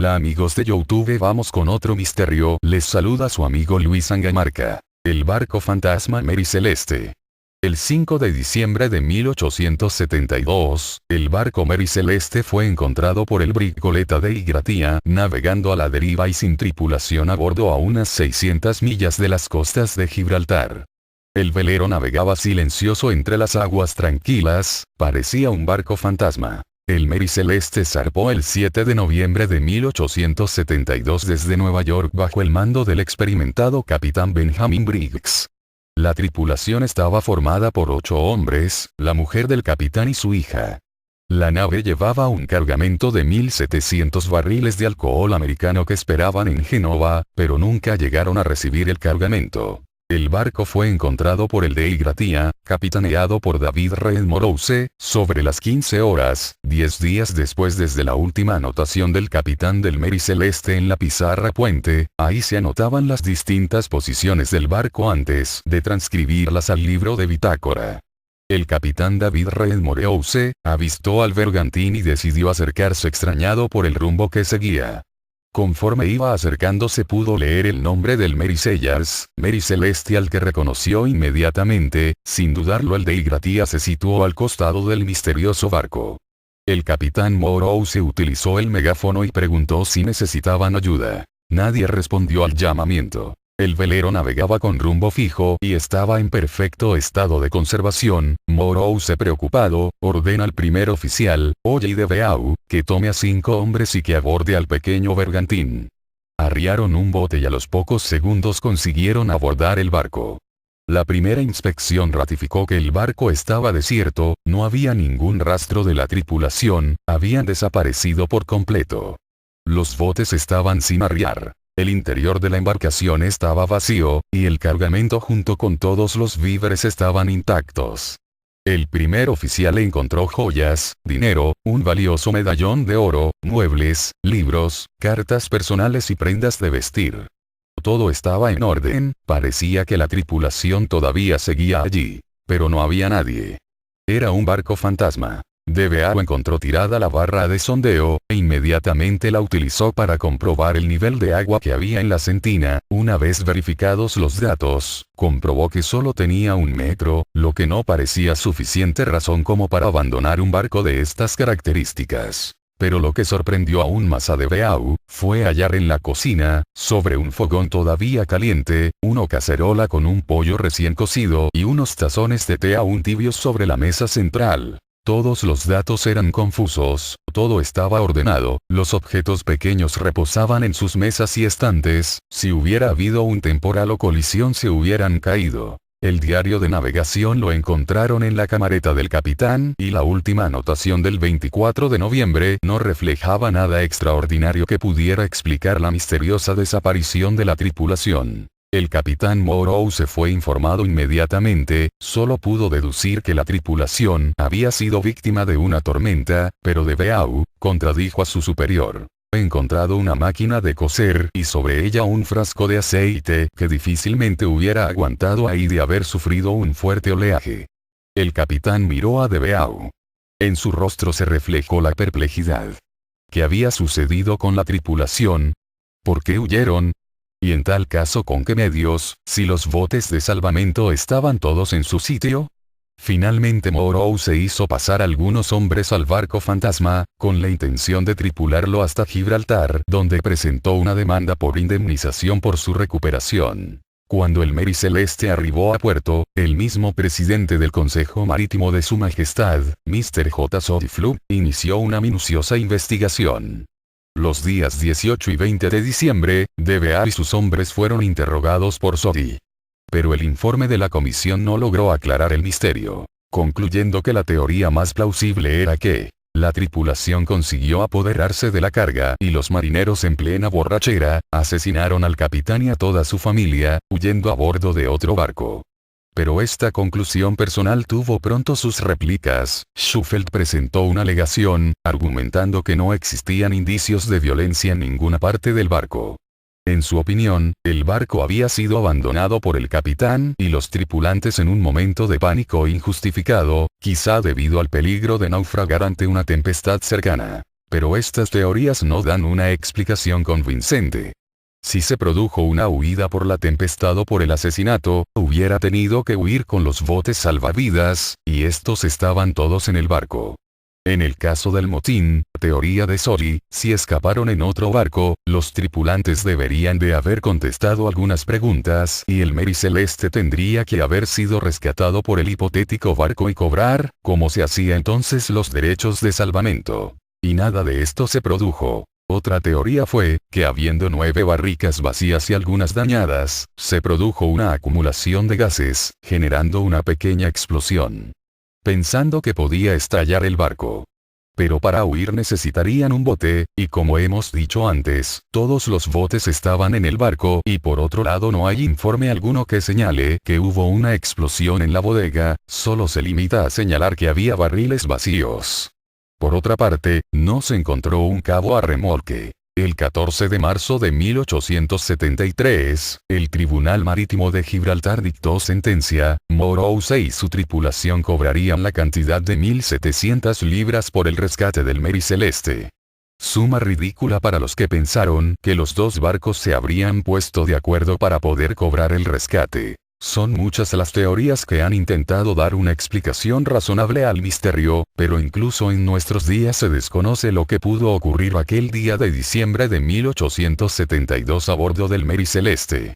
Hola amigos de YouTube, vamos con otro misterio. Les saluda su amigo Luis Angamarca. El barco fantasma Mary Celeste. El 5 de diciembre de 1872, el barco Mary Celeste fue encontrado por el brig goleta de Igratia, navegando a la deriva y sin tripulación a bordo a unas 600 millas de las costas de Gibraltar. El velero navegaba silencioso entre las aguas tranquilas, parecía un barco fantasma. El Mary Celeste zarpó el 7 de noviembre de 1872 desde Nueva York bajo el mando del experimentado capitán Benjamin Briggs. La tripulación estaba formada por 8 hombres, la mujer del capitán y su hija. La nave llevaba un cargamento de 1.700 barriles de alcohol americano que esperaban en Génova, pero nunca llegaron a recibir el cargamento. El barco fue encontrado por el de Igratia, capitaneado por David Reed Morose, sobre las 15 horas, 10 días después desde la última anotación del capitán del Mary Celeste en la pizarra puente. Ahí se anotaban las distintas posiciones del barco antes de transcribirlas al libro de bitácora. El capitán David Reed Morose avistó al bergantín y decidió acercarse extrañado por el rumbo que seguía. Conforme iba acercándose pudo leer el nombre del Mary Sellers, Mary Celeste, al que reconoció inmediatamente. Sin dudarlo, el de Igratia se situó al costado del misterioso barco. El capitán Morose utilizó el megáfono y preguntó si necesitaban ayuda. Nadie respondió al llamamiento. El velero navegaba con rumbo fijo y estaba en perfecto estado de conservación. Morose, preocupado, ordena al primer oficial, Oye de Beau, que tome a 5 hombres y que aborde al pequeño bergantín. Arriaron un bote y a los pocos segundos consiguieron abordar el barco. La primera inspección ratificó que el barco estaba desierto, no había ningún rastro de la tripulación, habían desaparecido por completo. Los botes estaban sin arriar. El interior de la embarcación estaba vacío, y el cargamento junto con todos los víveres estaban intactos. El primer oficial encontró joyas, dinero, un valioso medallón de oro, muebles, libros, cartas personales y prendas de vestir. Todo estaba en orden, parecía que la tripulación todavía seguía allí. Pero no había nadie. Era un barco fantasma. De Beau encontró tirada la barra de sondeo, e inmediatamente la utilizó para comprobar el nivel de agua que había en la sentina. Una vez verificados los datos, comprobó que solo tenía 1 metro, lo que no parecía suficiente razón como para abandonar un barco de estas características. Pero lo que sorprendió aún más a De Beau, fue hallar en la cocina, sobre un fogón todavía caliente, una cacerola con un pollo recién cocido y unos tazones de té aún tibios sobre la mesa central. Todos los datos eran confusos, todo estaba ordenado, los objetos pequeños reposaban en sus mesas y estantes. Si hubiera habido un temporal o colisión se hubieran caído. El diario de navegación lo encontraron en la camareta del capitán, y la última anotación del 24 de noviembre no reflejaba nada extraordinario que pudiera explicar la misteriosa desaparición de la tripulación. El capitán Morose fue informado inmediatamente, solo pudo deducir que la tripulación había sido víctima de una tormenta, pero De Beau contradijo a su superior. He encontrado una máquina de coser y sobre ella un frasco de aceite que difícilmente hubiera aguantado ahí de haber sufrido un fuerte oleaje. El capitán miró a De Beau. En su rostro se reflejó la perplejidad. ¿Qué había sucedido con la tripulación? ¿Por qué huyeron? Y en tal caso, ¿con qué medios, si los botes de salvamento estaban todos en su sitio? Finalmente Morose hizo pasar algunos hombres al barco fantasma, con la intención de tripularlo hasta Gibraltar, donde presentó una demanda por indemnización por su recuperación. Cuando el Mary Celeste arribó a puerto, el mismo presidente del Consejo Marítimo de Su Majestad, Mr. J. Sotiflu, inició una minuciosa investigación. Los días 18 y 20 de diciembre, De Beau y sus hombres fueron interrogados por Sodi. Pero el informe de la comisión no logró aclarar el misterio, concluyendo que la teoría más plausible era que la tripulación consiguió apoderarse de la carga y los marineros en plena borrachera asesinaron al capitán y a toda su familia, huyendo a bordo de otro barco. Pero esta conclusión personal tuvo pronto sus réplicas. Shufeldt presentó una alegación, argumentando que no existían indicios de violencia en ninguna parte del barco. En su opinión, el barco había sido abandonado por el capitán y los tripulantes en un momento de pánico injustificado, quizá debido al peligro de naufragar ante una tempestad cercana. Pero estas teorías no dan una explicación convincente. Si se produjo una huida por la tempestad o por el asesinato, hubiera tenido que huir con los botes salvavidas, y estos estaban todos en el barco. En el caso del motín, teoría de Sori, si escaparon en otro barco, los tripulantes deberían de haber contestado algunas preguntas y el Mary Celeste tendría que haber sido rescatado por el hipotético barco y cobrar, como se hacía entonces, los derechos de salvamento. Y nada de esto se produjo. Otra teoría fue, que habiendo 9 barricas vacías y algunas dañadas, se produjo una acumulación de gases, generando una pequeña explosión. Pensando que podía estallar el barco. Pero para huir necesitarían un bote, y como hemos dicho antes, todos los botes estaban en el barco y por otro lado no hay informe alguno que señale que hubo una explosión en la bodega, solo se limita a señalar que había barriles vacíos. Por otra parte, no se encontró un cabo a remolque. El 14 de marzo de 1873, el Tribunal Marítimo de Gibraltar dictó sentencia, Morose y su tripulación cobrarían la cantidad de 1.700 libras por el rescate del Mary Celeste. Suma ridícula para los que pensaron que los dos barcos se habrían puesto de acuerdo para poder cobrar el rescate. Son muchas las teorías que han intentado dar una explicación razonable al misterio, pero incluso en nuestros días se desconoce lo que pudo ocurrir aquel día de diciembre de 1872 a bordo del Mary Celeste.